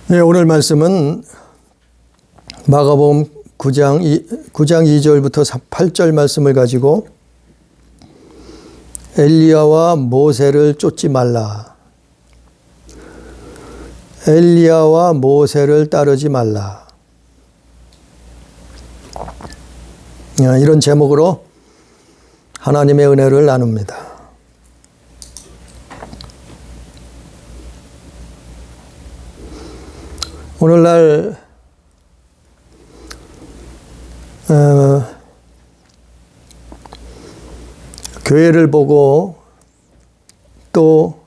네, 오늘 말씀은 마가복음 9장 2절부터 8절 말씀을 가지고 엘리야와 모세를 쫓지 말라. 엘리야와 모세를 따르지 말라. 이런 제목으로 하나님의 은혜를 나눕니다. 오늘날 교회를 보고 또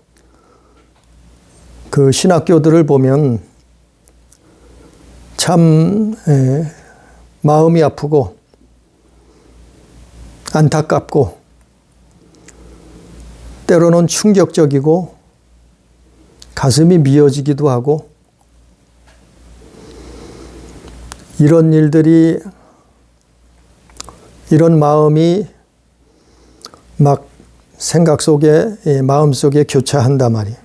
그 신학교들을 보면 참 마음이 아프고 안타깝고 때로는 충격적이고 가슴이 미어지기도 하고 이런 일들이, 이런 마음이 막 생각 속에, 마음 속에 교차한단 말이에요.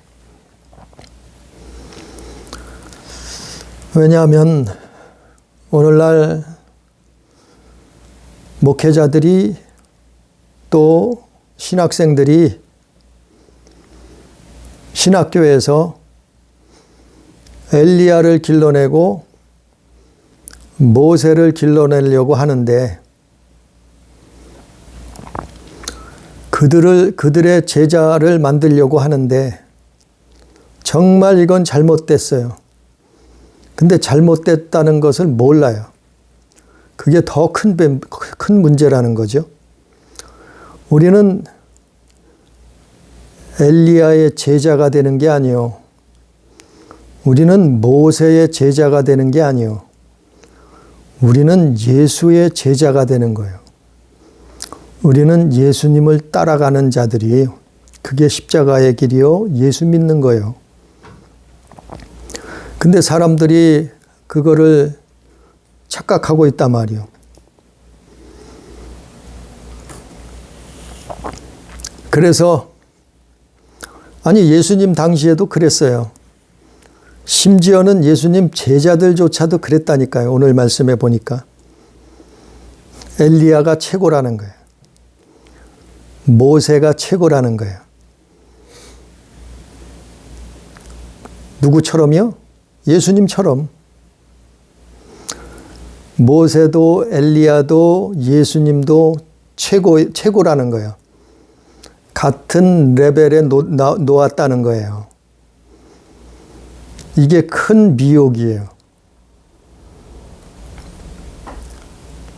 왜냐하면 오늘날 목회자들이 또 신학생들이 신학교에서 엘리야를 길러내고 모세를 길러내려고 하는데 그들의 제자를 만들려고 하는데 정말 이건 잘못됐어요. 근데 잘못됐다는 것을 몰라요. 그게 더 큰 문제라는 거죠. 우리는 엘리야의 제자가 되는 게 아니요. 우리는 모세의 제자가 되는 게 아니요. 우리는 예수의 제자가 되는 거예요. 우리는 예수님을 따라가는 자들이에요. 그게 십자가의 길이요. 예수 믿는 거예요. 근데 사람들이 그거를 착각하고 있단 말이에요. 그래서 아니 예수님 당시에도 그랬어요. 심지어는 예수님 제자들조차도 그랬다니까요. 오늘 말씀에 보니까. 엘리야가 최고라는 거예요. 모세가 최고라는 거예요. 누구처럼요? 예수님처럼. 모세도 엘리야도 예수님도 최고라는 거예요. 같은 레벨에 놓았다는 거예요. 이게 큰 미혹이에요.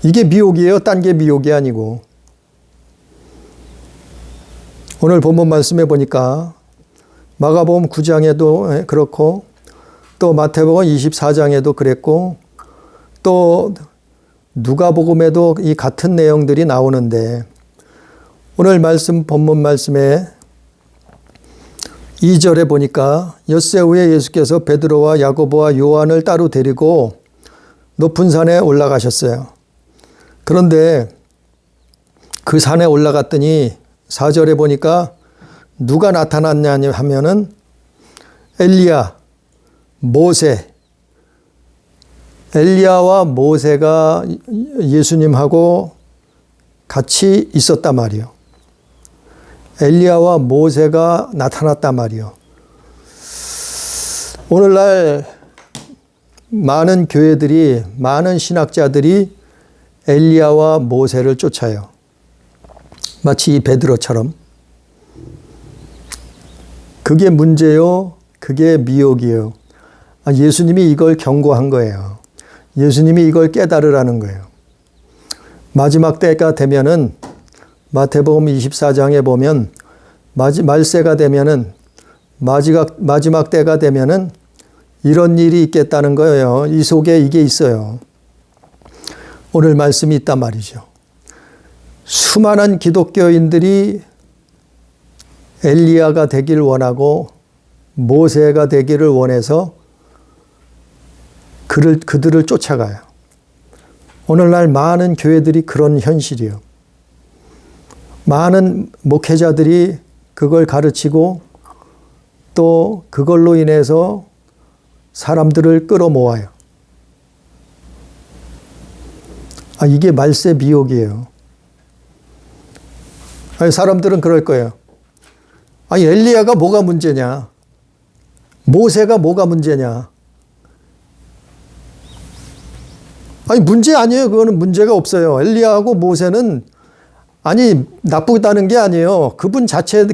이게 미혹이에요. 딴 게 미혹이 아니고. 오늘 본문 말씀해 보니까 마가복음 9장에도 그렇고 또 마태복음 24장에도 그랬고 또 누가복음에도 이 같은 내용들이 나오는데 오늘 말씀 본문 말씀에 2절에 보니까 엿새 후에 예수께서 베드로와 야고보와 요한을 따로 데리고 높은 산에 올라가셨어요. 그런데 그 산에 올라갔더니 4절에 보니까 누가 나타났냐 하면은 엘리야, 모세, 엘리야와 모세가 예수님하고 같이 있었단 말이요. 엘리야와 모세가 나타났단 말이요. 오늘날 많은 교회들이, 많은 신학자들이 엘리야와 모세를 쫓아요. 마치 이 베드로처럼. 그게 문제요. 그게 미혹이에요. 예수님이 이걸 경고한 거예요. 예수님이 이걸 깨달으라는 거예요. 마지막 때가 되면은 마태복음 24장에 보면 말세가 되면은 마지막 때가 되면은 이런 일이 있겠다는 거예요. 이 속에 이게 있어요. 오늘 말씀이 있단 말이죠. 수많은 기독교인들이 엘리야가 되길 원하고 모세가 되기를 원해서 그들을 쫓아가요. 오늘날 많은 교회들이 그런 현실이에요. 많은 목회자들이 그걸 가르치고 또 그걸로 인해서 사람들을 끌어모아요. 이게 말세 미혹이에요. 사람들은 그럴 거예요. 엘리야가 뭐가 문제냐? 모세가 뭐가 문제냐? 문제 아니에요. 그거는 문제가 없어요. 엘리야하고 모세는 나쁘다는 게 아니에요. 그분 자체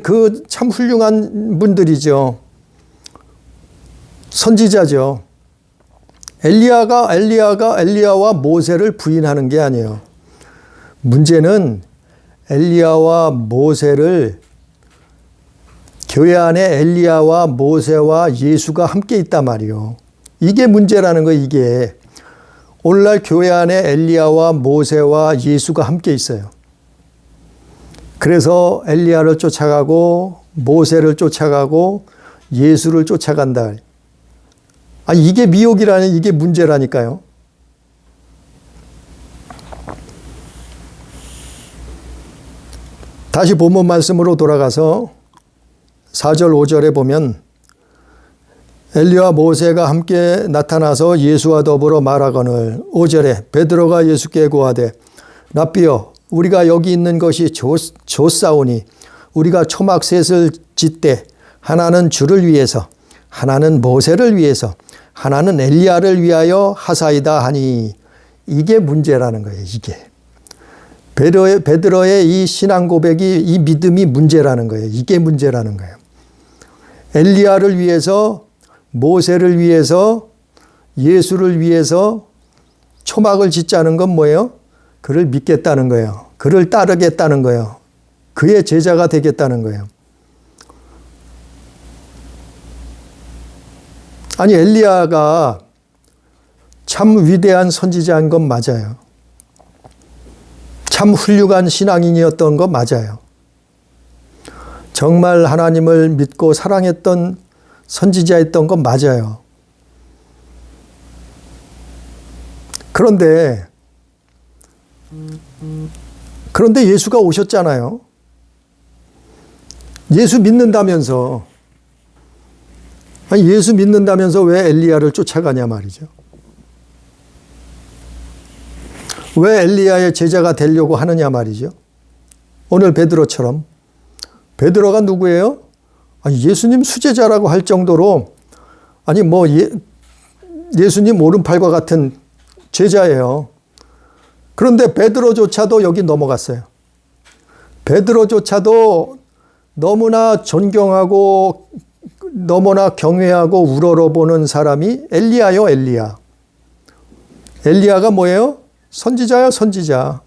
참 훌륭한 분들이죠. 선지자죠. 엘리야와 모세를 부인하는 게 아니에요. 문제는 엘리야와 모세를 교회 안에 엘리야와 모세와 예수가 함께 있단 말이에요. 이게 문제라는 거예요. 이게 오늘날 교회 안에 엘리야와 모세와 예수가 함께 있어요. 그래서 엘리야를 쫓아가고 모세를 쫓아가고 예수를 쫓아간다. 이게 미혹이라니, 이게 문제라니까요. 다시 본문 말씀으로 돌아가서 4절 5절에 보면 엘리야와 모세가 함께 나타나서 예수와 더불어 말하거늘 5절에 베드로가 예수께 고하되 랍비여 우리가 여기 있는 것이 좋사오니 우리가 초막셋을 짓되 하나는 주를 위해서 하나는 모세를 위해서 하나는 엘리야를 위하여 하사이다 하니 이게 문제라는 거예요. 이게 베드로의 이 신앙 고백이, 이 믿음이 문제라는 거예요. 이게 문제라는 거예요. 엘리야를 위해서, 모세를 위해서, 예수를 위해서 초막을 짓자는 건 뭐예요? 그를 믿겠다는 거예요. 그를 따르겠다는 거예요. 그의 제자가 되겠다는 거예요. 엘리야가 참 위대한 선지자인 건 맞아요. 참 훌륭한 신앙인이었던 거 맞아요. 정말 하나님을 믿고 사랑했던 선지자였던 건 맞아요. 그런데 예수가 오셨잖아요. 예수 믿는다면서. 예수 믿는다면서 왜 엘리야를 쫓아가냐 말이죠. 왜 엘리야의 제자가 되려고 하느냐 말이죠. 오늘 베드로처럼. 베드로가 누구예요? 예수님 수제자라고 할 정도로 예수님 오른팔과 같은 제자예요. 그런데 베드로조차도 여기 넘어갔어요. 베드로조차도 너무나 존경하고 너무나 경외하고 우러러보는 사람이 엘리야요, 엘리야. 엘리야가 뭐예요? 선지자야, 선지자.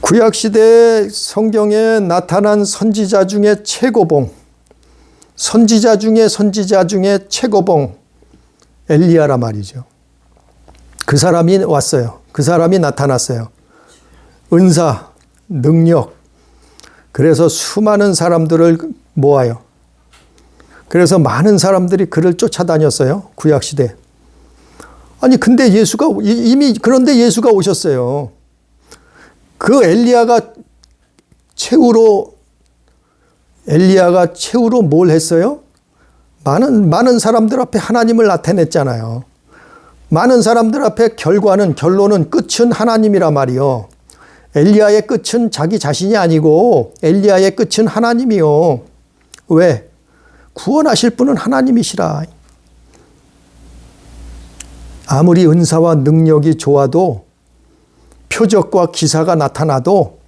구약시대 성경에 나타난 선지자 중에 최고봉, 선지자 중에 최고봉, 엘리야라 말이죠. 그 사람이 왔어요. 그 사람이 나타났어요. 은사, 능력. 그래서 수많은 사람들을 모아요. 그래서 많은 사람들이 그를 쫓아다녔어요. 구약시대. 근데 그런데 예수가 오셨어요. 그 엘리야가 최후로 뭘 했어요? 많은 사람들 앞에 하나님을 나타냈잖아요. 많은 사람들 앞에 결론은 끝은 하나님이라 말이요. 엘리야의 끝은 자기 자신이 아니고 엘리야의 끝은 하나님이요. 왜? 구원하실 분은 하나님이시라. 아무리 은사와 능력이 좋아도 표적과 기사가 나타나도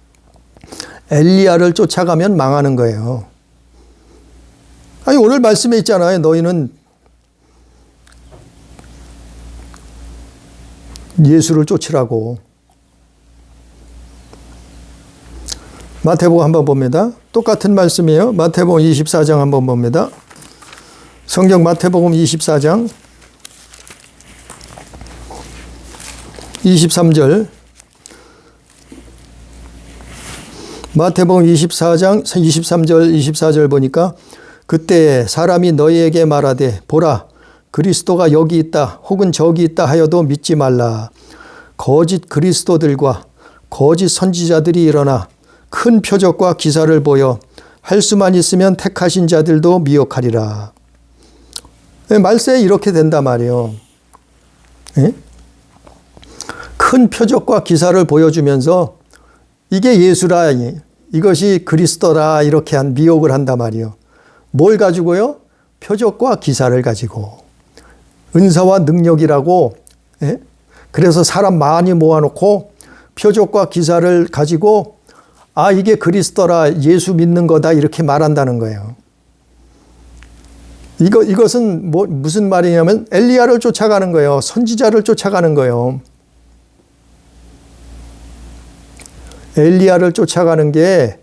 엘리야를 쫓아가면 망하는 거예요. 오늘 말씀에 있잖아요. 너희는 예수를 쫓으라고. 마태복음 한번 봅니다. 똑같은 말씀이에요. 마태복음 24장 한번 봅니다. 성경 마태복음 24장 23절. 마태복음 24장 23절 24절 보니까 그때 사람이 너희에게 말하되 보라 그리스도가 여기 있다 혹은 저기 있다 하여도 믿지 말라. 거짓 그리스도들과 거짓 선지자들이 일어나 큰 표적과 기사를 보여 할 수만 있으면 택하신 자들도 미혹하리라. 말세에 이렇게 된단 말이에요. 예? 큰 표적과 기사를 보여주면서 이게 예수라, 이것이 그리스도라 이렇게 미혹을 한단 말이에요. 뭘 가지고요? 표적과 기사를 가지고. 은사와 능력이라고. 예? 그래서 사람 많이 모아놓고 표적과 기사를 가지고 아, 이게 그리스도라, 예수 믿는 거다 이렇게 말한다는 거예요. 이것은 무슨 말이냐면 엘리야를 쫓아가는 거예요. 선지자를 쫓아가는 거예요. 엘리야를 쫓아가는 게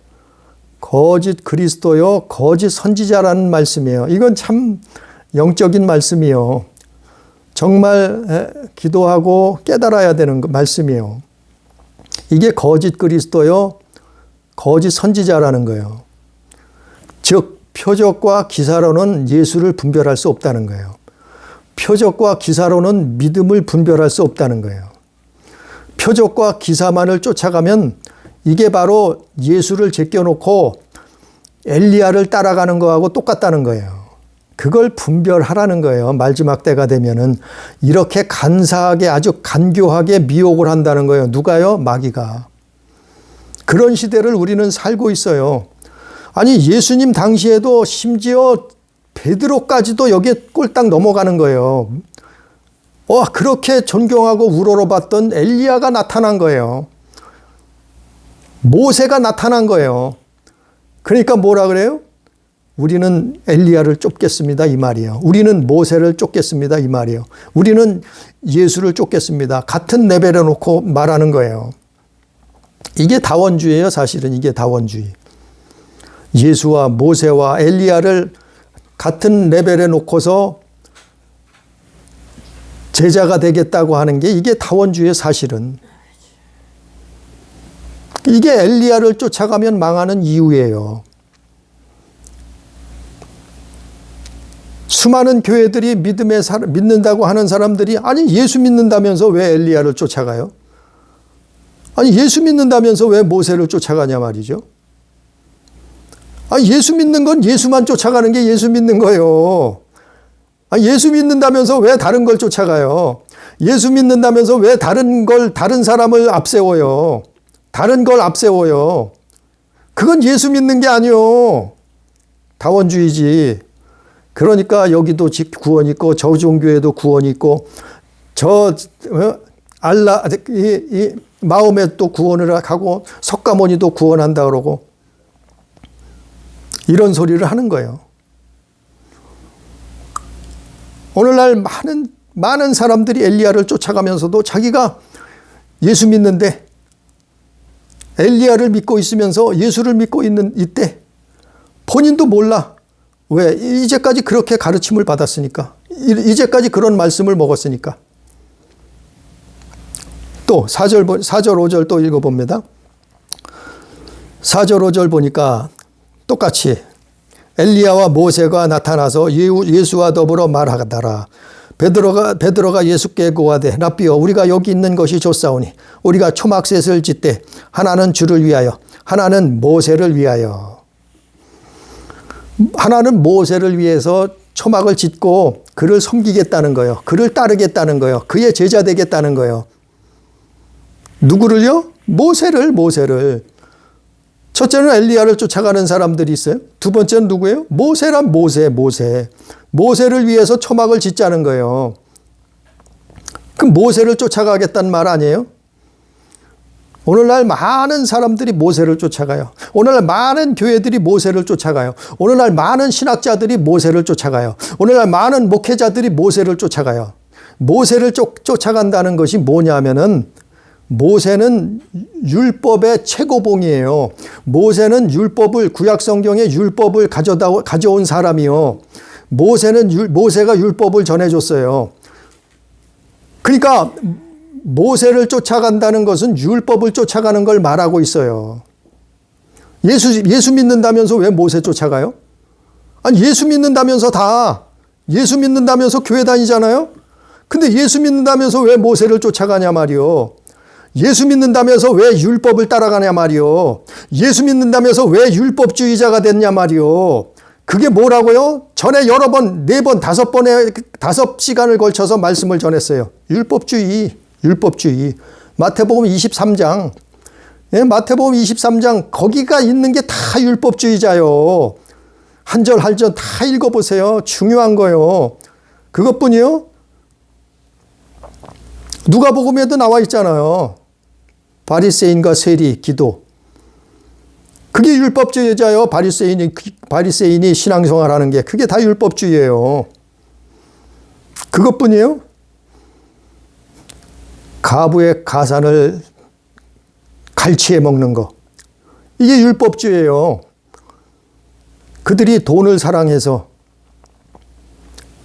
거짓 그리스도요, 거짓 선지자라는 말씀이에요. 이건 참 영적인 말씀이요. 정말 기도하고 깨달아야 되는 말씀이에요. 이게 거짓 그리스도요, 거짓 선지자라는 거예요. 즉 표적과 기사로는 예수를 분별할 수 없다는 거예요. 표적과 기사로는 믿음을 분별할 수 없다는 거예요. 표적과 기사만을 쫓아가면 이게 바로 예수를 제껴놓고 엘리야를 따라가는 거하고 똑같다는 거예요. 그걸 분별하라는 거예요. 마지막 때가 되면은 이렇게 간사하게 아주 간교하게 미혹을 한다는 거예요. 누가요? 마귀가. 그런 시대를 우리는 살고 있어요. 아니 예수님 당시에도 심지어 베드로까지도 여기에 꼴딱 넘어가는 거예요. 그렇게 존경하고 우러러봤던 엘리야가 나타난 거예요. 모세가 나타난 거예요. 그러니까 뭐라 그래요? 우리는 엘리야를 쫓겠습니다 이 말이에요. 우리는 모세를 쫓겠습니다 이 말이에요. 우리는 예수를 쫓겠습니다. 같은 레벨에 놓고 말하는 거예요. 이게 다원주의예요. 사실은 이게 다원주의. 예수와 모세와 엘리야를 같은 레벨에 놓고서 제자가 되겠다고 하는 게 이게 다원주의의 사실은. 이게 엘리야를 쫓아가면 망하는 이유예요. 수많은 교회들이 믿는다고 하는 사람들이 아니 예수 믿는다면서 왜 엘리야를 쫓아가요? 아니 예수 믿는다면서 왜 모세를 쫓아가냐 말이죠. 아니 예수 믿는 건 예수만 쫓아가는 게 예수 믿는 거예요. 아니 예수 믿는다면서 왜 다른 걸 쫓아가요? 예수 믿는다면서 왜 다른 사람을 앞세워요? 다른 걸 앞세워요. 그건 예수 믿는 게 아니요. 다원주의지. 그러니까 여기도 구원이 있고 저 종교에도 구원이 있고 이 마음에 또 구원을 하고 석가모니도 구원한다 그러고 이런 소리를 하는 거예요. 오늘날 많은 사람들이 엘리야를 쫓아가면서도 자기가 예수 믿는데 엘리야를 믿고 있으면서 예수를 믿고 있는 이때 본인도 몰라. 왜? 이제까지 그렇게 가르침을 받았으니까. 이제까지 그런 말씀을 먹었으니까. 또 4절 5절 또 읽어봅니다. 4절 5절 보니까 똑같이 엘리야와 모세가 나타나서 예수와 더불어 말하더라. 베드로가 예수께 고하되 랍비여 우리가 여기 있는 것이 좋사오니 우리가 초막셋을 짓되 하나는 주를 위하여 하나는 모세를 위하여. 하나는 모세를 위해서 초막을 짓고 그를 섬기겠다는 거예요. 그를 따르겠다는 거예요. 그의 제자 되겠다는 거예요. 누구를요? 모세를. 첫째는 엘리야를 쫓아가는 사람들이 있어요. 두 번째는 누구예요? 모세란 모세. 모세를 위해서 초막을 짓자는 거예요. 그럼 모세를 쫓아가겠다는 말 아니에요? 오늘날 많은 사람들이 모세를 쫓아가요. 오늘날 많은 교회들이 모세를 쫓아가요. 오늘날 많은 신학자들이 모세를 쫓아가요. 오늘날 많은 목회자들이 모세를 쫓아가요. 모세를 쫓아간다는 것이 뭐냐면은 모세는 율법의 최고봉이에요. 모세는 구약 성경의 율법을 가져온 사람이요. 모세가 율법을 전해줬어요. 그러니까 모세를 쫓아간다는 것은 율법을 쫓아가는 걸 말하고 있어요. 예수 믿는다면서 왜 모세 쫓아가요? 아니 예수 믿는다면서 교회 다니잖아요. 근데 예수 믿는다면서 왜 모세를 쫓아가냐 말이요. 예수 믿는다면서 왜 율법을 따라가냐 말이요. 예수 믿는다면서 왜 율법주의자가 됐냐 말이요. 그게 뭐라고요? 전에 여러 번, 4번, 5번에 5시간을 걸쳐서 말씀을 전했어요. 율법주의. 마태복음 23장. 예, 마태복음 23장 거기가 있는 게 다 율법주의자요. 한 절 한 절 다 읽어보세요. 중요한 거요. 그것뿐이요. 누가복음에도 나와 있잖아요. 바리새인과 세리 기도. 그게 율법주의자요. 바리새인이 신앙생활하는 게 그게 다 율법주의예요. 그것뿐이에요. 가부의 가산을 갈취해 먹는 거. 이게 율법주의예요. 그들이 돈을 사랑해서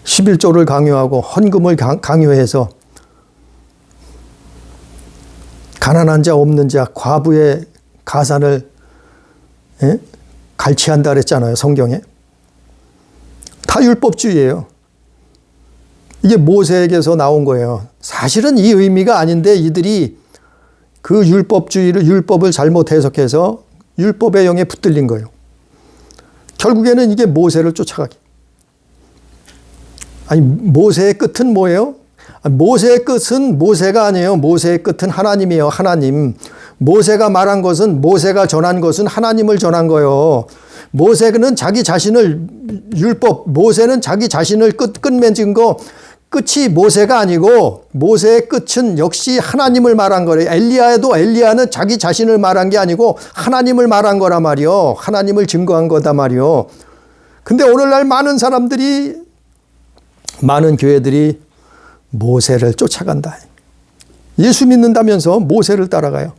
11조를 강요하고 헌금을 강요해서 가난한 자 없는 자 과부의 가산을 갈취한다 그랬잖아요. 성경에. 다 율법주의예요. 이게 모세에게서 나온 거예요. 사실은 이 의미가 아닌데 이들이 그 율법을 잘못 해석해서 율법의 영에 붙들린 거예요. 결국에는 이게 모세를 쫓아가기. 아니, 모세의 끝은 뭐예요? 모세의 끝은 모세가 아니에요. 모세의 끝은 하나님이에요. 하나님. 모세가 말한 것은, 모세가 전한 것은 하나님을 전한 거예요. 모세는 자기 자신을 모세는 자기 자신을 끝맺은 거, 끝이 모세가 아니고 모세의 끝은 역시 하나님을 말한 거래요. 엘리야는 자기 자신을 말한 게 아니고 하나님을 말한 거라 말이요. 하나님을 증거한 거다 말이요. 근데 오늘날 많은 교회들이 모세를 쫓아간다. 예수 믿는다면서 모세를 따라가요.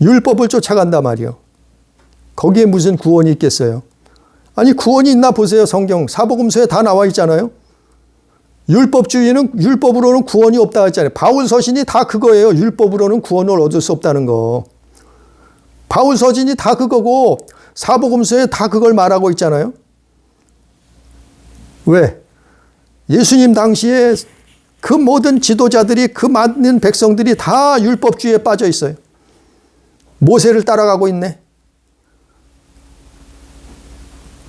율법을 쫓아간다 말이요. 거기에 무슨 구원이 있겠어요? 아니, 구원이 있나 보세요. 성경 사복음서에 다 나와 있잖아요. 율법으로는 구원이 없다 했잖아요. 바울 서신이 다 그거예요. 율법으로는 구원을 얻을 수 없다는 거. 바울 서신이 다 그거고 사복음서에 다 그걸 말하고 있잖아요. 왜? 예수님 당시에 그 모든 지도자들이, 그 많은 백성들이 다 율법주의에 빠져 있어요. 모세를 따라가고 있네.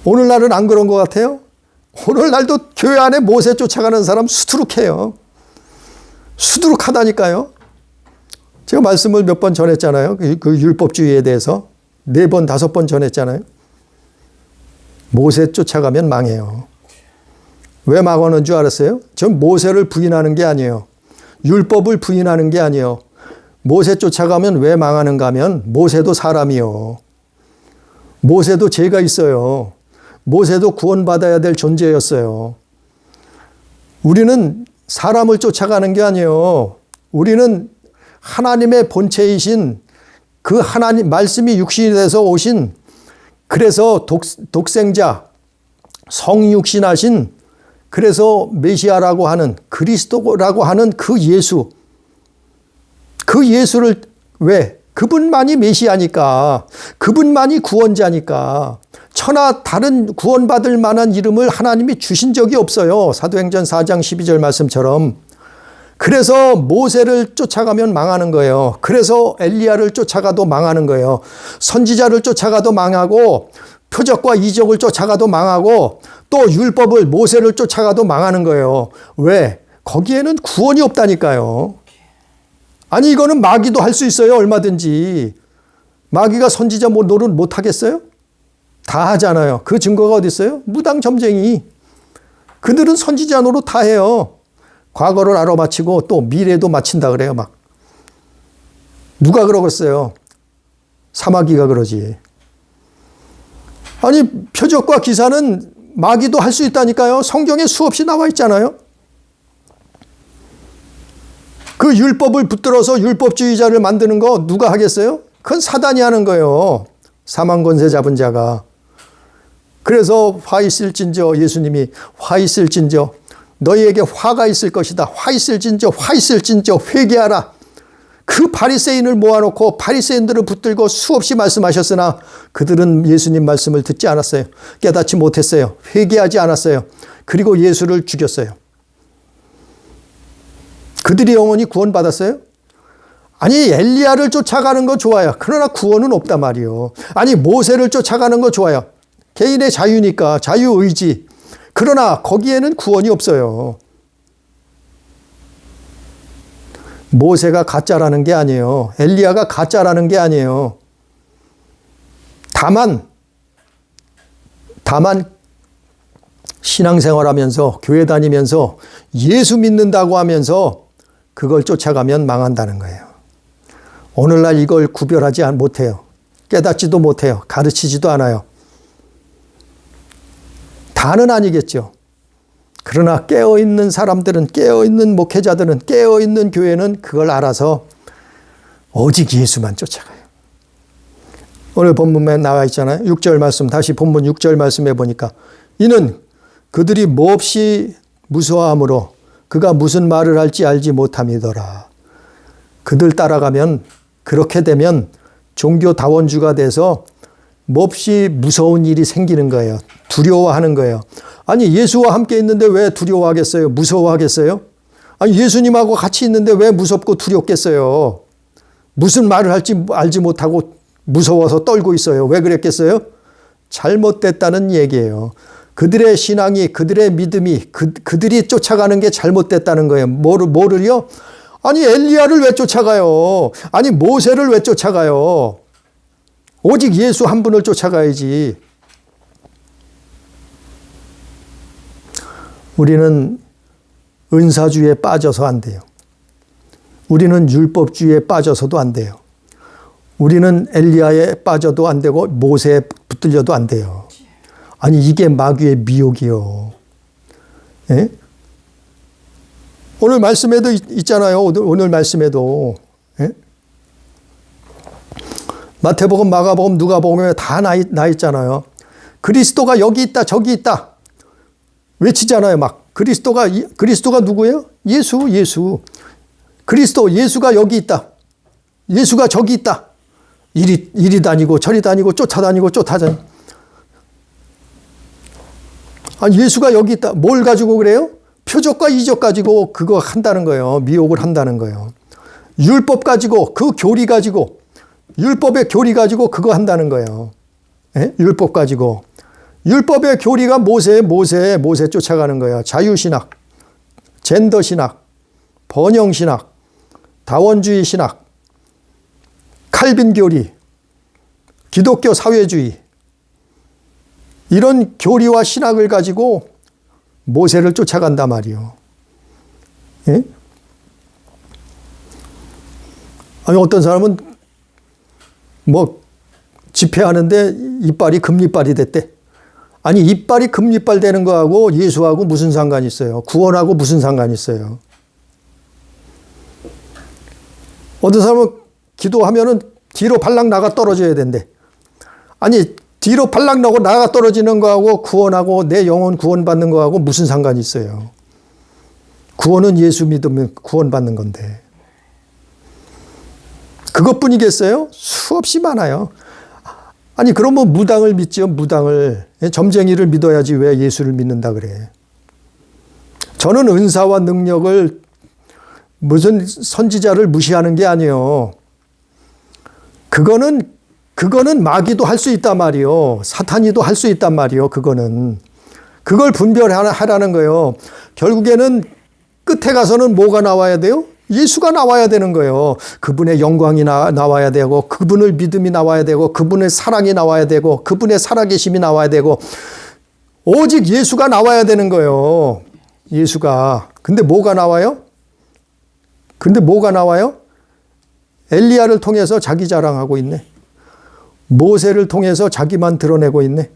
오늘날은 안 그런 것 같아요? 오늘날도 교회 안에 모세 쫓아가는 사람 수두룩해요. 수두룩하다니까요. 제가 말씀을 몇 번 전했잖아요. 그 율법주의에 대해서 4번, 5번 전했잖아요. 모세 쫓아가면 망해요. 왜 망하는 줄 알았어요? 전 모세를 부인하는 게 아니에요. 율법을 부인하는 게 아니에요. 모세 쫓아가면 왜 망하는가 하면 모세도 사람이요. 모세도 죄가 있어요. 모세도 구원받아야 될 존재였어요. 우리는 사람을 쫓아가는 게 아니에요. 우리는 하나님의 본체이신 그 하나님, 말씀이 육신이 돼서 오신, 그래서 독생자, 성육신하신, 그래서 메시아라고 하는, 그리스도라고 하는 그 예수를 왜? 그분만이 메시아니까, 그분만이 구원자니까, 천하 다른 구원받을 만한 이름을 하나님이 주신 적이 없어요. 사도행전 4장 12절 말씀처럼. 그래서 모세를 쫓아가면 망하는 거예요. 그래서 엘리야를 쫓아가도 망하는 거예요. 선지자를 쫓아가도 망하고, 표적과 이적을 쫓아가도 망하고, 또 율법을, 모세를 쫓아가도 망하는 거예요. 왜? 거기에는 구원이 없다니까요. 아니, 이거는 마귀도 할 수 있어요. 얼마든지. 마귀가 선지자 노릇 못 하겠어요? 다 하잖아요. 그 증거가 어디 있어요? 무당 점쟁이. 그들은 선지자 노릇 다 해요. 과거를 알아맞히고 또 미래도 맞힌다 그래요. 막. 누가 그러겠어요? 사마귀가 그러지. 아니, 표적과 기사는 마귀도 할 수 있다니까요. 성경에 수없이 나와 있잖아요. 그 율법을 붙들어서 율법주의자를 만드는 거 누가 하겠어요? 그건 사단이 하는 거예요. 사망 권세 잡은 자가. 그래서 화 있을진저, 예수님이 화 있을진저, 너희에게 화가 있을 것이다. 화 있을진저 회개하라. 그 바리새인을 모아놓고 바리새인들을 붙들고 수없이 말씀하셨으나 그들은 예수님 말씀을 듣지 않았어요. 깨닫지 못했어요. 회개하지 않았어요. 그리고 예수를 죽였어요. 그들이 영원히 구원받았어요? 아니 엘리야를 쫓아가는 거 좋아요. 그러나 구원은 없단 말이요. 아니 모세를 쫓아가는 거 좋아요. 개인의 자유니까 자유의지. 그러나 거기에는 구원이 없어요. 모세가 가짜라는 게 아니에요. 엘리야가 가짜라는 게 아니에요. 다만 신앙생활하면서 교회 다니면서 예수 믿는다고 하면서 그걸 쫓아가면 망한다는 거예요. 오늘날 이걸 구별하지 못해요. 깨닫지도 못해요. 가르치지도 않아요. 다는 아니겠죠. 그러나 깨어있는 사람들은, 깨어있는 목회자들은, 깨어있는 교회는 그걸 알아서 오직 예수만 쫓아가요. 오늘 본문에 나와 있잖아요. 6절 말씀, 다시 본문 6절 말씀해 보니까 이는 그들이 몹시 무서워함으로 그가 무슨 말을 할지 알지 못함이더라. 그들 따라가면, 그렇게 되면 종교다원주가 돼서 몹시 무서운 일이 생기는 거예요. 두려워하는 거예요. 아니 예수와 함께 있는데 왜 두려워하겠어요? 무서워하겠어요? 아니 예수님하고 같이 있는데 왜 무섭고 두렵겠어요? 무슨 말을 할지 알지 못하고 무서워서 떨고 있어요. 왜 그랬겠어요? 잘못됐다는 얘기예요. 그들의 신앙이, 그들의 믿음이, 그들이 쫓아가는 게 잘못됐다는 거예요. 뭐를요? 아니 엘리야를 왜 쫓아가요? 아니 모세를 왜 쫓아가요? 오직 예수 한 분을 쫓아가야지. 우리는 은사주의에 빠져서 안 돼요. 우리는 율법주의에 빠져서도 안 돼요. 우리는 엘리야에 빠져도 안 되고 모세에 붙들려도 안 돼요. 아니 이게 마귀의 미혹이요. 예? 오늘 말씀에도 있잖아요. 오늘 말씀에도. 예? 마태복음, 마가복음, 누가복음에 다 나 있잖아요. 그리스도가 여기 있다, 저기 있다. 외치잖아요. 막 그리스도가 누구예요? 예수. 그리스도, 예수가 여기 있다. 예수가 저기 있다. 이리 다니고 저리 다니고 쫓아다니고. 아니 예수가 여기 있다. 뭘 가지고 그래요? 표적과 이적 가지고 그거 한다는 거예요. 미혹을 한다는 거예요. 율법 가지고, 그 교리 가지고, 율법의 교리 가지고 그거 한다는 거예요. 예? 율법 가지고. 율법의 교리가 모세 쫓아가는 거예요. 자유신학, 젠더신학, 번영신학, 다원주의 신학, 칼빈 교리, 기독교 사회주의, 이런 교리와 신학을 가지고 모세를 쫓아간단 말이요. 예? 아니 어떤 사람은 집회하는데 이빨이 금이빨이 됐대. 아니 이빨이 금이빨 되는 거하고 예수하고 무슨 상관이 있어요? 구원하고 무슨 상관이 있어요? 어떤 사람은 기도하면은 뒤로 발락 나가 떨어져야 된대. 아니 뒤로 발락 나고 나가 떨어지는 거하고 구원하고 내 영혼 구원받는 거하고 무슨 상관이 있어요? 구원은 예수 믿으면 구원받는 건데. 그것뿐이겠어요? 수없이 많아요. 아니 그러면 무당을 믿죠. 무당을. 점쟁이를 믿어야지 왜 예수를 믿는다 그래. 저는 은사와 능력을 무슨 선지자를 무시하는 게 아니에요. 그거는 마귀도 할 수 있단 말이요. 사탄이도 할 수 있단 말이요. 그걸 분별하라는 거예요. 결국에는 끝에 가서는 뭐가 나와야 돼요? 예수가 나와야 되는 거예요. 그분의 영광이 나와야 되고, 그분의 믿음이 나와야 되고, 그분의 사랑이 나와야 되고, 그분의 살아계심이 나와야 되고, 오직 예수가 나와야 되는 거예요. 예수가. 근데 뭐가 나와요? 엘리야를 통해서 자기 자랑하고 있네. 모세를 통해서 자기만 드러내고 있네.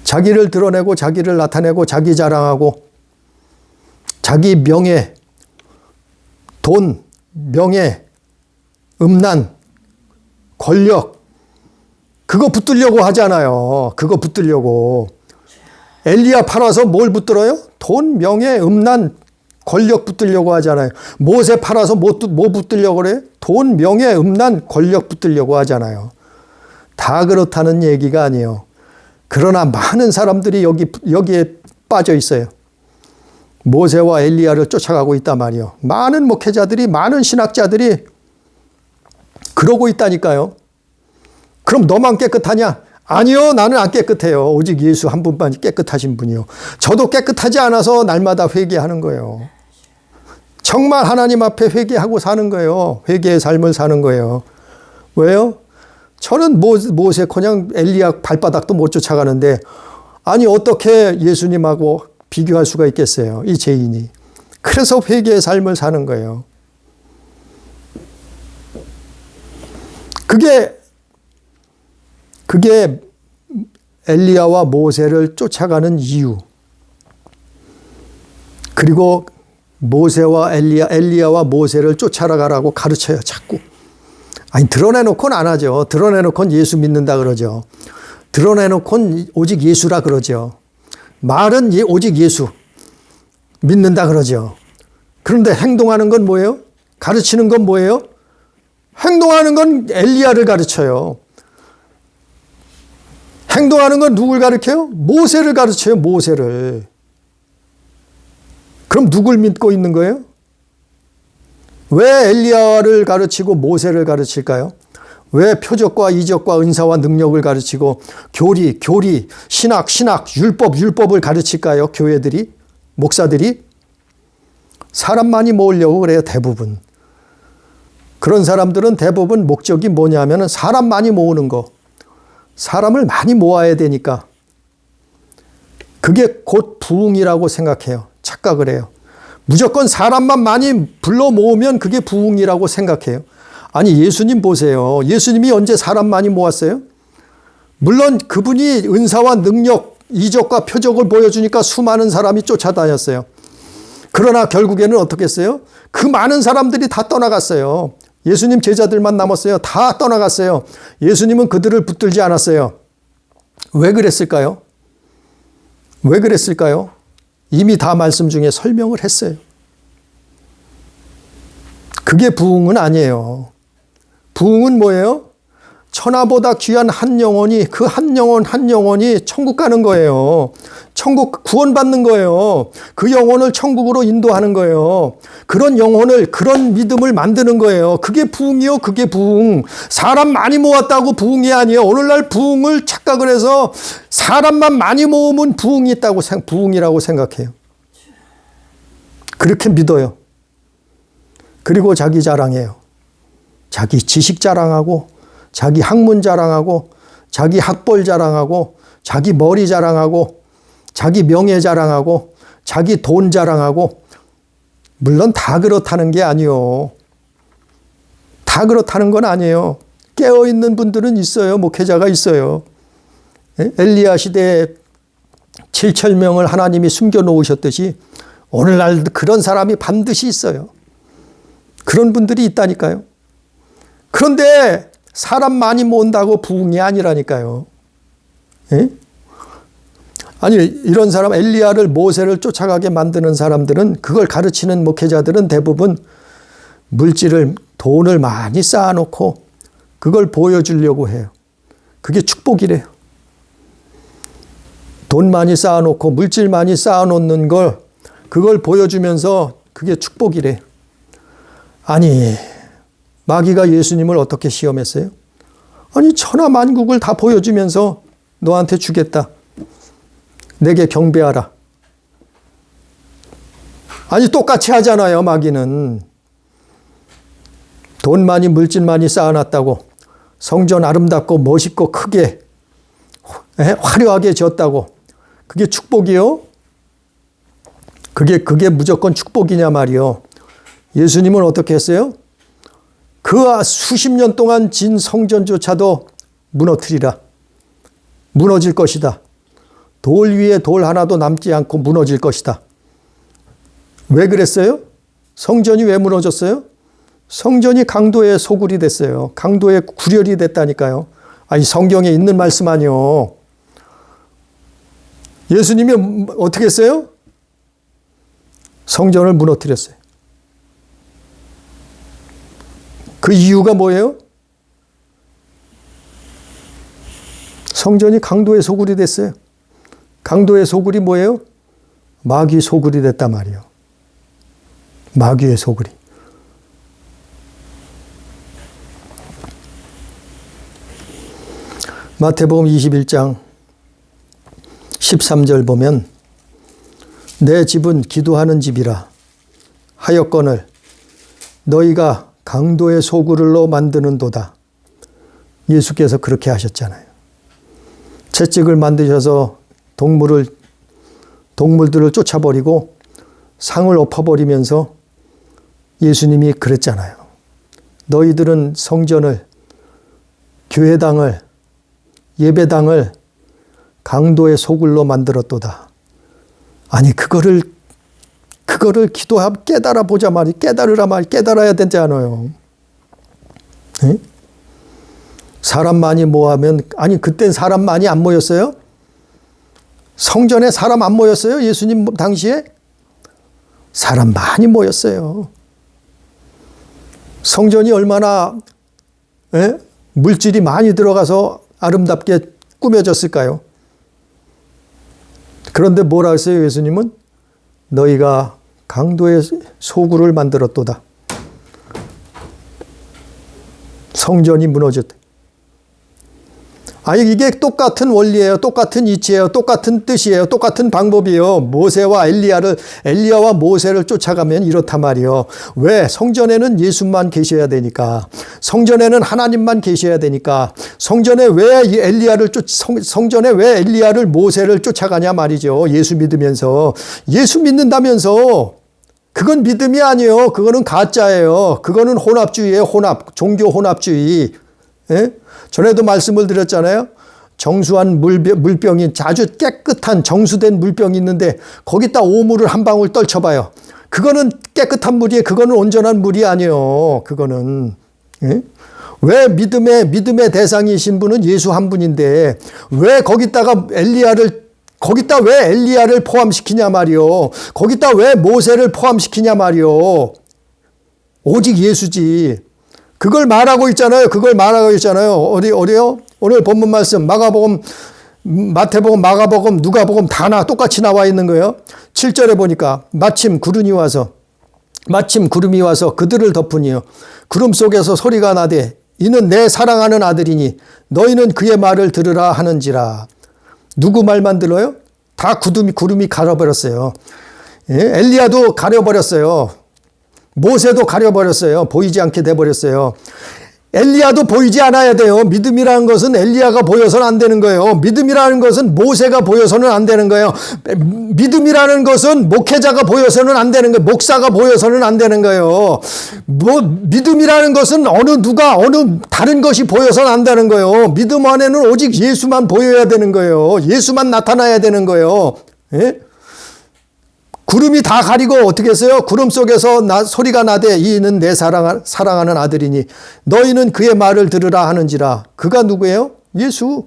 자기를 드러내고 자기를 나타내고 자기 자랑하고 자기 명예, 돈, 명예, 음란, 권력 그거 붙들려고 하잖아요. 그거 붙들려고. 엘리야 팔아서 뭘 붙들어요? 돈, 명예, 음란, 권력 붙들려고 하잖아요. 모세 팔아서 뭐 붙들려고 그래? 돈, 명예, 음란, 권력 붙들려고 하잖아요. 다 그렇다는 얘기가 아니에요. 그러나 많은 사람들이 여기에 빠져 있어요. 모세와 엘리야를 쫓아가고 있단 말이요. 많은 목회자들이, 많은 신학자들이 그러고 있다니까요. 그럼 너만 깨끗하냐? 아니요, 나는 안 깨끗해요. 오직 예수 한 분만 깨끗하신 분이요. 저도 깨끗하지 않아서 날마다 회개하는 거예요. 정말 하나님 앞에 회개하고 사는 거예요. 회개의 삶을 사는 거예요. 왜요? 저는 모세 그냥 엘리야 발바닥도 못 쫓아가는데, 아니 어떻게 예수님하고 비교할 수가 있겠어요, 이 죄인이. 그래서 회개의 삶을 사는 거예요. 그게 엘리야와 모세를 쫓아가는 이유. 그리고 모세와 엘리야와 모세를 쫓아가라고 가르쳐요, 자꾸. 아니, 드러내놓고는 안 하죠. 드러내놓고는 예수 믿는다 그러죠. 드러내놓고는 오직 예수라 그러죠. 말은 오직 예수 믿는다 그러죠. 그런데 행동하는 건 뭐예요? 가르치는 건 뭐예요? 행동하는 건 엘리야를 가르쳐요. 행동하는 건 누굴 가르쳐요? 모세를 가르쳐요, 모세를. 그럼 누굴 믿고 있는 거예요? 왜 엘리야를 가르치고 모세를 가르칠까요? 왜 표적과 이적과 은사와 능력을 가르치고 교리, 신학, 율법을 가르칠까요? 교회들이, 목사들이? 사람 많이 모으려고 그래요, 대부분. 그런 사람들은 대부분 목적이 뭐냐면 사람 많이 모으는 거. 사람을 많이 모아야 되니까. 그게 곧 부흥이라고 생각해요. 착각을 해요. 무조건 사람만 많이 불러 모으면 그게 부흥이라고 생각해요. 아니, 예수님 보세요. 예수님이 언제 사람 많이 모았어요? 물론 그분이 은사와 능력, 이적과 표적을 보여주니까 수많은 사람이 쫓아다녔어요. 그러나 결국에는 어떻게 했어요? 그 많은 사람들이 다 떠나갔어요. 예수님 제자들만 남았어요. 다 떠나갔어요. 예수님은 그들을 붙들지 않았어요. 왜 그랬을까요? 왜 그랬을까요? 이미 다 말씀 중에 설명을 했어요. 그게 부흥은 아니에요. 부흥은 뭐예요? 천하보다 귀한 한 영혼이, 그 한 영혼이 천국 가는 거예요. 천국 구원받는 거예요. 그 영혼을 천국으로 인도하는 거예요. 그런 영혼을, 그런 믿음을 만드는 거예요. 그게 부흥이요, 그게 부흥. 사람 많이 모았다고 부흥이 아니에요. 오늘날 부흥을 착각을 해서 사람만 많이 모으면 부흥이라고 생각해요. 그렇게 믿어요. 그리고 자기 자랑해요. 자기 지식 자랑하고, 자기 학문 자랑하고, 자기 학벌 자랑하고, 자기 머리 자랑하고, 자기 명예 자랑하고, 자기 돈 자랑하고. 물론 다 그렇다는 게 아니요. 다 그렇다는 건 아니에요. 깨어있는 분들은 있어요. 목회자가 있어요. 엘리야 시대에 7,000명을 하나님이 숨겨놓으셨듯이 오늘날 그런 사람이 반드시 있어요. 그런 분들이 있다니까요. 그런데 사람 많이 모은다고 부흥이 아니라니까요. 예? 아니, 이런 사람, 엘리야를, 모세를 쫓아가게 만드는 사람들은, 그걸 가르치는 목회자들은 대부분 돈을 많이 쌓아놓고 그걸 보여주려고 해요. 그게 축복이래요. 돈 많이 쌓아놓고 물질 많이 쌓아놓는 그걸 보여주면서 그게 축복이래. 아니, 마귀가 예수님을 어떻게 시험했어요? 아니, 천하만국을 다 보여주면서 너한테 주겠다. 내게 경배하라. 아니, 똑같이 하잖아요, 마귀는. 돈 많이, 물질 많이 쌓아놨다고, 성전 아름답고 멋있고 크게 화려하게 지었다고, 그게 축복이요? 그게 무조건 축복이냐 말이요. 예수님은 어떻게 했어요? 그 수십 년 동안 진 성전조차도 무너뜨리라. 무너질 것이다. 돌 위에 돌 하나도 남지 않고 무너질 것이다. 왜 그랬어요? 성전이 왜 무너졌어요? 성전이 강도의 소굴이 됐어요. 강도의 구렬이 됐다니까요. 아니, 성경에 있는 말씀 아니요. 예수님이 어떻게 했어요? 성전을 무너뜨렸어요. 그 이유가 뭐예요? 성전이 강도의 소굴이 됐어요. 강도의 소굴이 뭐예요? 마귀 소굴이 됐단 말이에요. 마귀의 소굴이. 마태복음 21장 13절 보면 내 집은 기도하는 집이라 하였거늘 너희가 강도의 소굴로 만드는도다. 예수께서 그렇게 하셨잖아요. 채찍을 만드셔서 동물들을 쫓아버리고 상을 엎어버리면서 예수님이 그랬잖아요. 너희들은 성전을, 교회당을, 예배당을 강도의 소굴로 만들었도다. 아니 그거를 깨달아 보자 말이 깨달아야 되지 않아요. 네? 사람 많이 모으면 아니 그땐 사람 많이 안 모였어요? 성전에 사람 안 모였어요? 예수님 당시에? 사람 많이 모였어요. 성전이 얼마나 물질이 많이 들어가서 아름답게 꾸며졌을까요? 그런데 뭐라 했어요? 예수님은 너희가 강도의 소굴을 만들었도다. 성전이 무너졌다. 아니 이게 똑같은 원리예요. 똑같은 이치예요. 똑같은 뜻이에요. 똑같은 방법이에요. 모세와 엘리야와 모세를 쫓아가면 이렇단 말이에요. 왜? 성전에는 예수만 계셔야 되니까. 성전에는 하나님만 계셔야 되니까. 성전에 왜 엘리야를 모세를 쫓아가냐 말이죠. 예수 믿으면서. 예수 믿는다면서. 그건 믿음이 아니에요. 그거는 가짜예요. 그거는 혼합주의예요. 종교 혼합주의. 예? 전에도 말씀을 드렸잖아요. 정수한 물병이 아주 깨끗한 정수된 물병이 있는데 거기다 오물을 한 방울 떨쳐봐요. 그거는 깨끗한 물이에요. 그거는 온전한 물이 아니에요. 그거는. 예? 왜 믿음의 대상이신 분은 예수 한 분인데 왜 거기다 왜 엘리야를 포함시키냐 말이요. 거기다 왜 모세를 포함시키냐 말이요. 오직 예수지. 그걸 말하고 있잖아요. 어디요? 오늘 본문 말씀 마태복음, 마가복음, 누가복음 다 똑같이 나와 있는 거예요. 7절에 보니까 마침 구름이 와서 그들을 덮으니요. 구름 속에서 소리가 나되 이는 내 사랑하는 아들이니 너희는 그의 말을 들으라 하는지라. 누구 말만 들어요? 다 구름이 가려버렸어요. 예? 엘리야도 가려버렸어요. 모세도 가려버렸어요. 보이지 않게 돼버렸어요. 엘리야도 보이지 않아야 돼요. 믿음이라는 것은 엘리야가 보여서는 안 되는 거예요. 믿음이라는 것은 모세가 보여서는 안 되는 거예요. 믿음이라는 것은 목회자가 보여서는 안 되는 거예요. 목사가 보여서는 안 되는 거예요. 믿음이라는 것은 어느 다른 것이 보여서는 안 되는 거예요. 믿음 안에는 오직 예수만 보여야 되는 거예요. 예수만 나타나야 되는 거예요. 예? 구름이 다 가리고 어떻게 했어요? 구름 속에서 소리가 나되 이는 내 사랑하는 아들이니 너희는 그의 말을 들으라 하는지라. 그가 누구예요? 예수.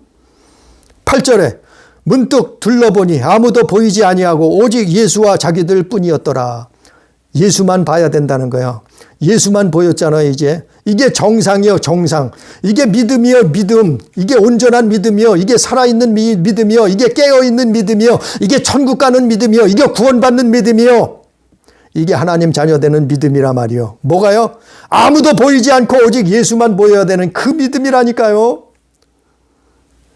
8절에 문득 둘러보니 아무도 보이지 아니하고 오직 예수와 자기들 뿐이었더라. 예수만 봐야 된다는 거예요. 예수만 보였잖아요. 이게 정상이요. 정상. 이게 믿음이요. 믿음. 이게 온전한 믿음이요. 이게 살아있는 믿음이요. 이게 깨어있는 믿음이요. 이게 천국 가는 믿음이요. 이게 구원받는 믿음이요. 이게 하나님 자녀 되는 믿음이라 말이요. 뭐가요? 아무도 보이지 않고 오직 예수만 보여야 되는 그 믿음이라니까요.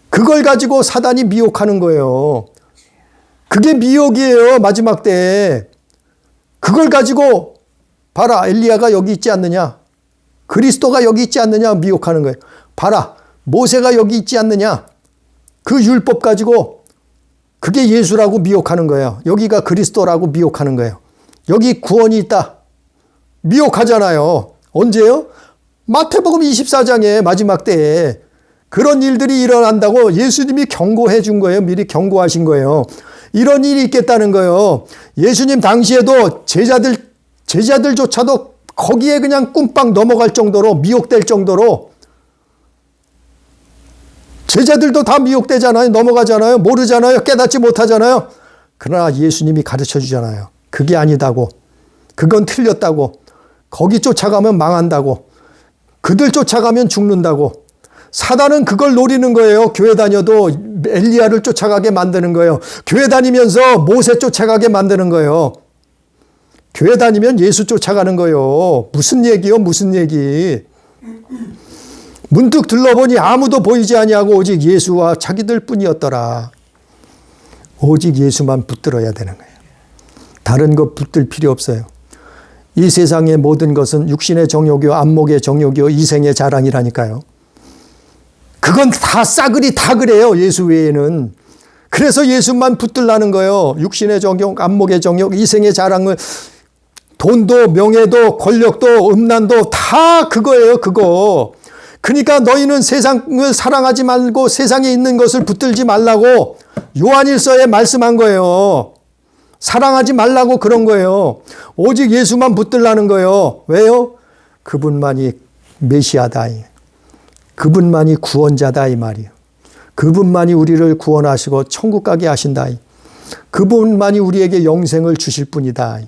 그걸 가지고 사단이 미혹하는 거예요. 그게 미혹이에요. 마지막 때에. 그걸 가지고 봐라. 엘리야가 여기 있지 않느냐. 그리스도가 여기 있지 않느냐 미혹하는 거예요. 봐라. 모세가 여기 있지 않느냐. 그 율법 가지고 그게 예수라고 미혹하는 거예요. 여기가 그리스도라고 미혹하는 거예요. 여기 구원이 있다. 미혹하잖아요. 언제요? 마태복음 24장에 마지막 때에 그런 일들이 일어난다고 예수님이 경고해 준 거예요. 미리 경고하신 거예요. 이런 일이 있겠다는 거예요. 예수님 당시에도 제자들조차도 거기에 그냥 꿈빵 넘어갈 정도로 미혹될 정도로 제자들도 다 미혹되잖아요. 넘어가잖아요. 모르잖아요. 깨닫지 못하잖아요. 그러나 예수님이 가르쳐 주잖아요. 그게 아니다고. 그건 틀렸다고. 거기 쫓아가면 망한다고. 그들 쫓아가면 죽는다고. 사단은 그걸 노리는 거예요. 교회 다녀도 엘리야를 쫓아가게 만드는 거예요. 교회 다니면서 모세 쫓아가게 만드는 거예요. 교회 다니면 예수 쫓아가는 거예요. 무슨 얘기요? 무슨 얘기? 문득 둘러보니 아무도 보이지 아니하고 오직 예수와 자기들 뿐이었더라. 오직 예수만 붙들어야 되는 거예요. 다른 것 붙들 필요 없어요. 이 세상의 모든 것은 육신의 정욕이요, 안목의 정욕이요, 이생의 자랑이라니까요. 그건 다 싸그리 다 그래요. 예수 외에는. 그래서 예수만 붙들라는 거예요. 육신의 정욕, 안목의 정욕, 이생의 자랑을, 돈도 명예도 권력도 음란도 다 그거예요. 그거. 그러니까 너희는 세상을 사랑하지 말고 세상에 있는 것을 붙들지 말라고 요한일서에 말씀한 거예요. 사랑하지 말라고 그런 거예요. 오직 예수만 붙들라는 거예요. 왜요? 그분만이 메시아다. 그분만이 구원자다 이 말이에요. 그분만이 우리를 구원하시고 천국 가게 하신다. 그분만이 우리에게 영생을 주실 분이다.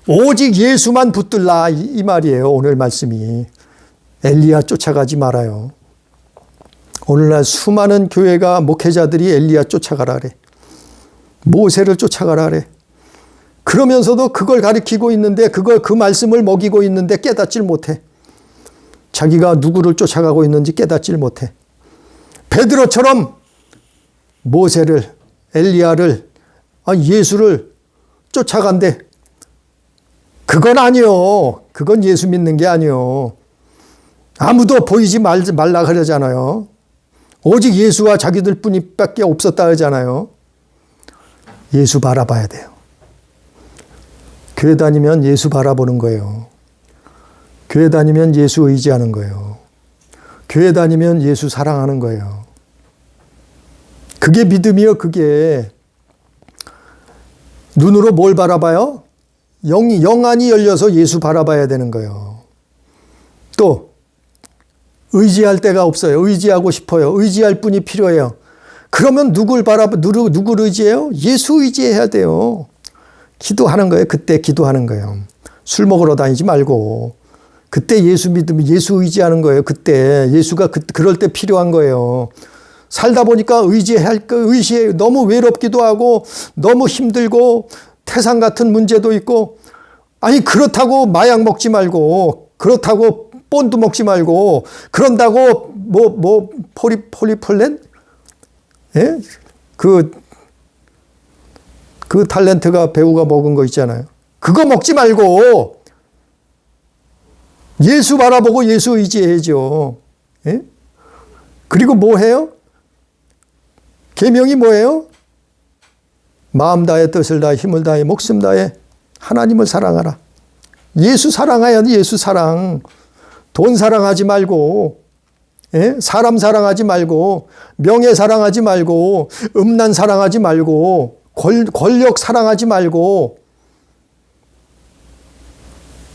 오직 예수만 붙들라 이 말이에요. 오늘 말씀이. 엘리야 쫓아가지 말아요. 오늘날 수많은 교회가 목회자들이 엘리야 쫓아가라 그래. 모세를 쫓아가라 그래. 그러면서도 그걸 가리키고 있는데 그 말씀을 먹이고 있는데 깨닫질 못해. 자기가 누구를 쫓아가고 있는지 깨닫질 못해. 베드로처럼 모세를, 엘리야를, 예수를 쫓아간대. 그건 아니요. 그건 예수 믿는 게 아니요. 아무도 보이지 말라 그러잖아요. 오직 예수와 자기들 뿐이밖에 없었다 하잖아요. 예수 바라봐야 돼요. 교회 다니면 예수 바라보는 거예요. 교회 다니면 예수 의지하는 거예요. 교회 다니면 예수 사랑하는 거예요. 그게 믿음이요. 그게. 눈으로 뭘 바라봐요? 영안이 열려서 예수 바라봐야 되는 거예요. 또 의지할 데가 없어요. 의지하고 싶어요. 의지할 분이 필요해요. 그러면 누굴 의지해요? 예수 의지해야 돼요. 기도하는 거예요. 그때 기도하는 거예요. 술 먹으러 다니지 말고 그때 예수 믿으면 예수 의지하는 거예요. 그때 예수가 그럴 때 필요한 거예요. 살다 보니까 너무 외롭기도 하고 너무 힘들고 태산 같은 문제도 있고, 아니 그렇다고 마약 먹지 말고, 그렇다고 본드 먹지 말고, 그런다고 폴리폴렌? 예? 그 탤런트가 배우가 먹은 거 있잖아요. 그거 먹지 말고 예수 바라보고 예수 의지해야죠. 예? 그리고 뭐 해요? 계명이 뭐예요? 마음 다해 뜻을 다해 힘을 다해 목숨 다해 하나님을 사랑하라. 예수 사랑해야 돼. 예수 사랑. 돈 사랑하지 말고, 예? 사람 사랑하지 말고, 명예 사랑하지 말고, 음란 사랑하지 말고, 권력 사랑하지 말고,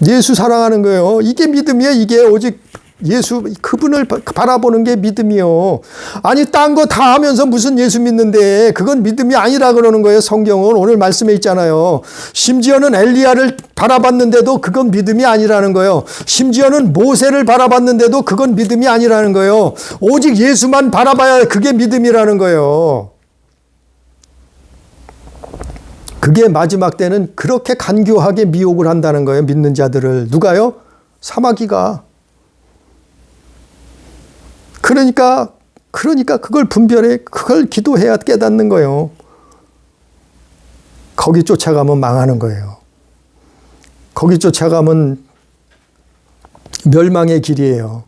예수 사랑하는 거예요. 이게 믿음이에요. 이게 오직 예수, 그분을 바라보는 게 믿음이요. 아니, 딴 거 다 하면서 무슨 예수 믿는데, 그건 믿음이 아니라 그러는 거예요. 성경은 오늘 말씀에 있잖아요. 심지어는 엘리야를 바라봤는데도 그건 믿음이 아니라는 거예요. 심지어는 모세를 바라봤는데도 그건 믿음이 아니라는 거예요. 오직 예수만 바라봐야 그게 믿음이라는 거예요. 그게 마지막 때는 그렇게 간교하게 미혹을 한다는 거예요. 믿는 자들을. 누가요? 사마귀가. 그러니까 그걸 분별해, 그걸 기도해야 깨닫는 거예요. 거기 쫓아가면 망하는 거예요. 거기 쫓아가면 멸망의 길이에요.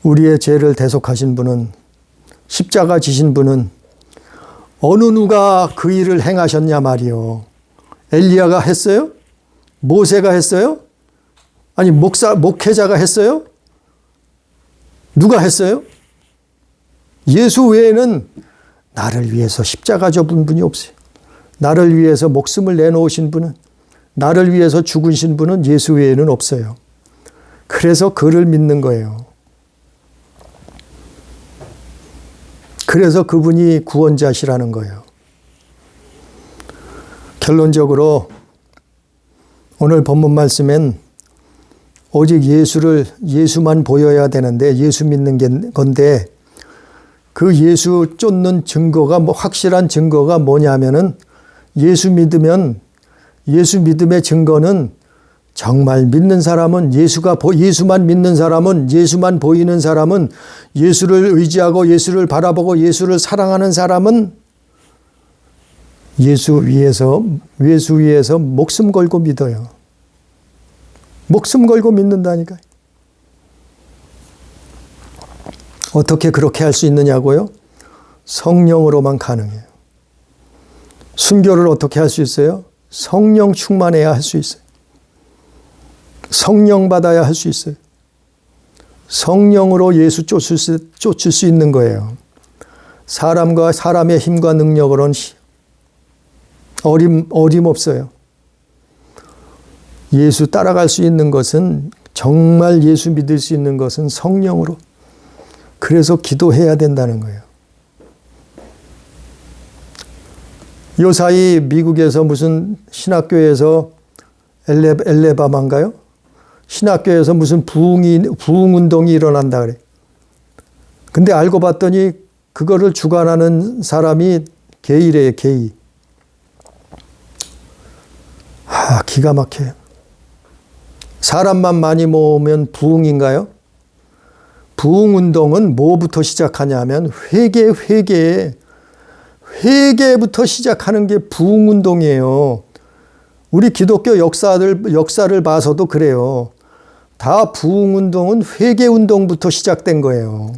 우리의 죄를 대속하신 분은, 십자가 지신 분은 어느 누가 그 일을 행하셨냐 말이요. 엘리야가 했어요? 모세가 했어요? 아니 목회자가 했어요? 누가 했어요? 예수 외에는 나를 위해서 십자가 접은 분이 없어요. 나를 위해서 목숨을 내놓으신 분은, 나를 위해서 죽으신 분은 예수 외에는 없어요. 그래서 그를 믿는 거예요. 그래서 그분이 구원자시라는 거예요. 결론적으로 오늘 본문 말씀엔 오직 예수만 보여야 되는데, 예수 믿는 건데, 그 예수 쫓는 증거가, 확실한 증거가 뭐냐면은, 예수 믿음의 증거는 정말 믿는 사람은, 예수만 믿는 사람은, 예수만 보이는 사람은, 예수를 의지하고 예수를 바라보고 예수를 사랑하는 사람은 예수 위에서 목숨 걸고 믿어요. 목숨 걸고 믿는다니까요. 어떻게 그렇게 할 수 있느냐고요? 성령으로만 가능해요. 순교를 어떻게 할 수 있어요? 성령 충만해야 할 수 있어요. 성령 받아야 할 수 있어요. 성령으로 예수 쫓을 수 있는 거예요. 사람의 힘과 능력으로는 어림없어요. 예수 따라갈 수 있는 것은, 정말 예수 믿을 수 있는 것은 성령으로. 그래서 기도해야 된다는 거예요. 요사이 미국에서 무슨 신학교에서 엘레바마인가요? 신학교에서 무슨 부흥운동이 일어난다 그래. 근데 알고 봤더니 그거를 주관하는 사람이 게이래요, 게이. 기가 막혀요. 사람만 많이 모으면 부흥인가요? 부흥운동은 뭐부터 시작하냐면 회개부터 시작하는 게 부흥운동이에요. 우리 기독교 역사를 봐서도 그래요. 다 부흥운동은 회개운동부터 시작된 거예요.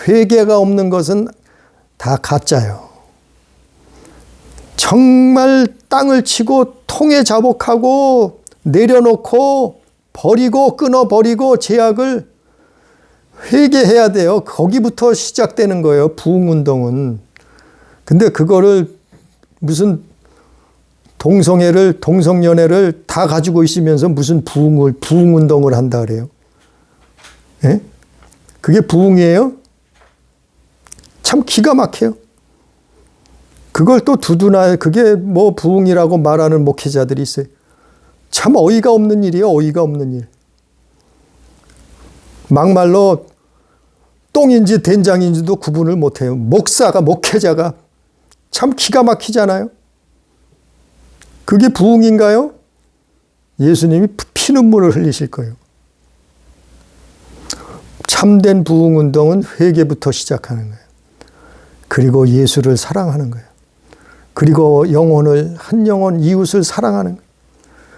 회개가 없는 것은 다 가짜예요. 정말 땅을 치고 통에 자복하고 내려놓고 버리고 끊어버리고 죄악을 회개해야 돼요. 거기부터 시작되는 거예요. 부흥운동은. 근데 그거를 무슨 동성연애를 다 가지고 있으면서 무슨 부흥운동을 한다 그래요. 예? 그게 부흥이에요? 참 기가 막혀요. 그걸 또 두둔할, 그게 뭐 부흥이라고 말하는 목회자들이 있어요. 참 어이가 없는 일이에요. 어이가 없는 일. 막말로 똥인지 된장인지도 구분을 못해요. 목회자가 참 기가 막히잖아요. 그게 부흥인가요? 예수님이 피눈물을 흘리실 거예요. 참된 부흥운동은 회개부터 시작하는 거예요. 그리고 예수를 사랑하는 거예요. 그리고 한 영혼 이웃을 사랑하는 거예요.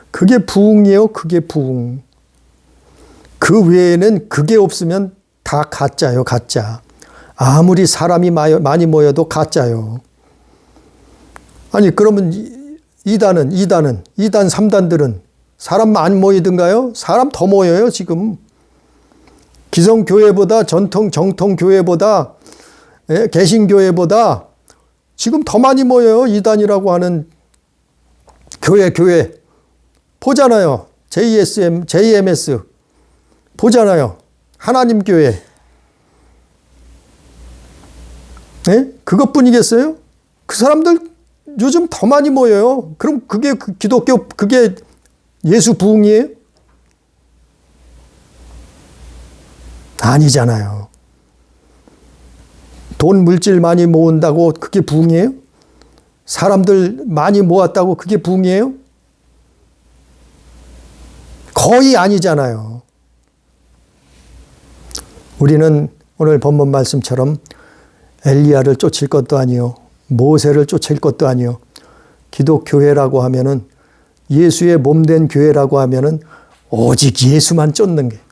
그게 부흥이에요. 그게 부흥. 그 외에는 그게 없으면 다 가짜요. 가짜. 아무리 사람이 많이 모여도 가짜요. 아니 그러면 2단 3단들은 사람 안 모이든가요? 사람 더 모여요 지금. 기성교회보다 정통교회보다 개신교회보다 지금 더 많이 모여요. 2단이라고 하는 교회 보잖아요. JMS 보잖아요. 하나님교회. 네? 그것뿐이겠어요? 그 사람들 요즘 더 많이 모여요. 그럼 그게 기독교, 그게 예수 부흥이에요? 아니잖아요. 돈 물질 많이 모은다고 그게 부흥이에요? 사람들 많이 모았다고 그게 부흥이에요? 거의 아니잖아요. 우리는 오늘 본문 말씀처럼 엘리야를 쫓을 것도 아니요, 모세를 쫓을 것도 아니요, 기독교회라고 하면은, 예수의 몸된 교회라고 하면은 오직 예수만 쫓는 거예요.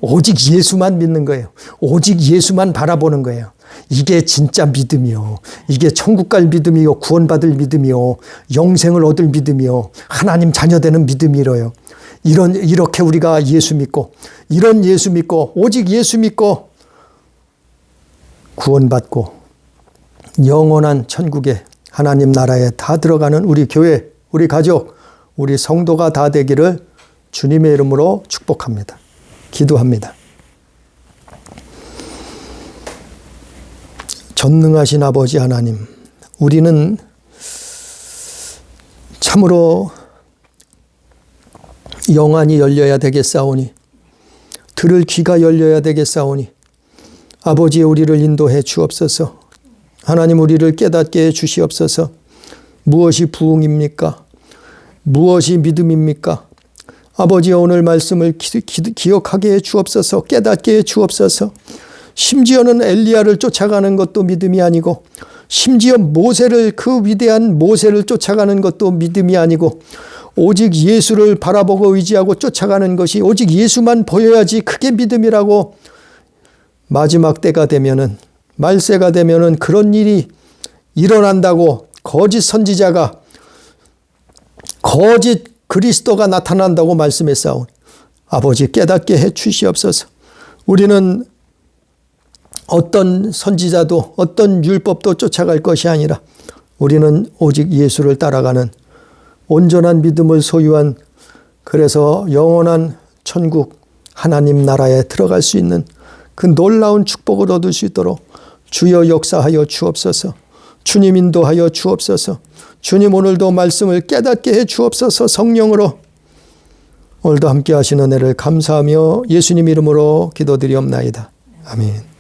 오직 예수만 믿는 거예요. 오직 예수만 바라보는 거예요. 이게 진짜 믿음이요. 이게 천국 갈 믿음이요. 구원받을 믿음이요. 영생을 얻을 믿음이요. 하나님 자녀 되는 믿음이로요. 이렇게 우리가 예수 믿고, 이런 예수 믿고, 오직 예수 믿고 구원받고 영원한 천국에, 하나님 나라에 다 들어가는 우리 교회, 우리 가족, 우리 성도가 다 되기를 주님의 이름으로 축복합니다. 기도합니다. 전능하신 아버지 하나님, 우리는 참으로 영안이 열려야 되겠사오니 들을 귀가 열려야 되겠사오니 아버지의 우리를 인도해 주옵소서. 하나님 우리를 깨닫게 해 주시옵소서. 무엇이 부흥입니까? 무엇이 믿음입니까? 아버지의 오늘 말씀을 기억하게 해 주옵소서. 깨닫게 해 주옵소서. 심지어는 엘리야를 쫓아가는 것도 믿음이 아니고 심지어 모세를 그 위대한 모세를 쫓아가는 것도 믿음이 아니고 오직 예수를 바라보고 의지하고 쫓아가는 것이 오직 예수만 보여야지 그게 믿음이라고 마지막 때가 되면은 말세가 되면은 그런 일이 일어난다고 거짓 선지자가 거짓 그리스도가 나타난다고 말씀했사오니 아버지 깨닫게 해 주시옵소서. 우리는 어떤 선지자도 어떤 율법도 쫓아갈 것이 아니라 우리는 오직 예수를 따라가는 온전한 믿음을 소유한 그래서 영원한 천국 하나님 나라에 들어갈 수 있는 그 놀라운 축복을 얻을 수 있도록 주여 역사하여 주옵소서. 주님 인도하여 주옵소서. 주님 오늘도 말씀을 깨닫게 해 주옵소서. 성령으로 오늘도 함께 하시는 은혜를 감사하며 예수님 이름으로 기도드리옵나이다. 아멘.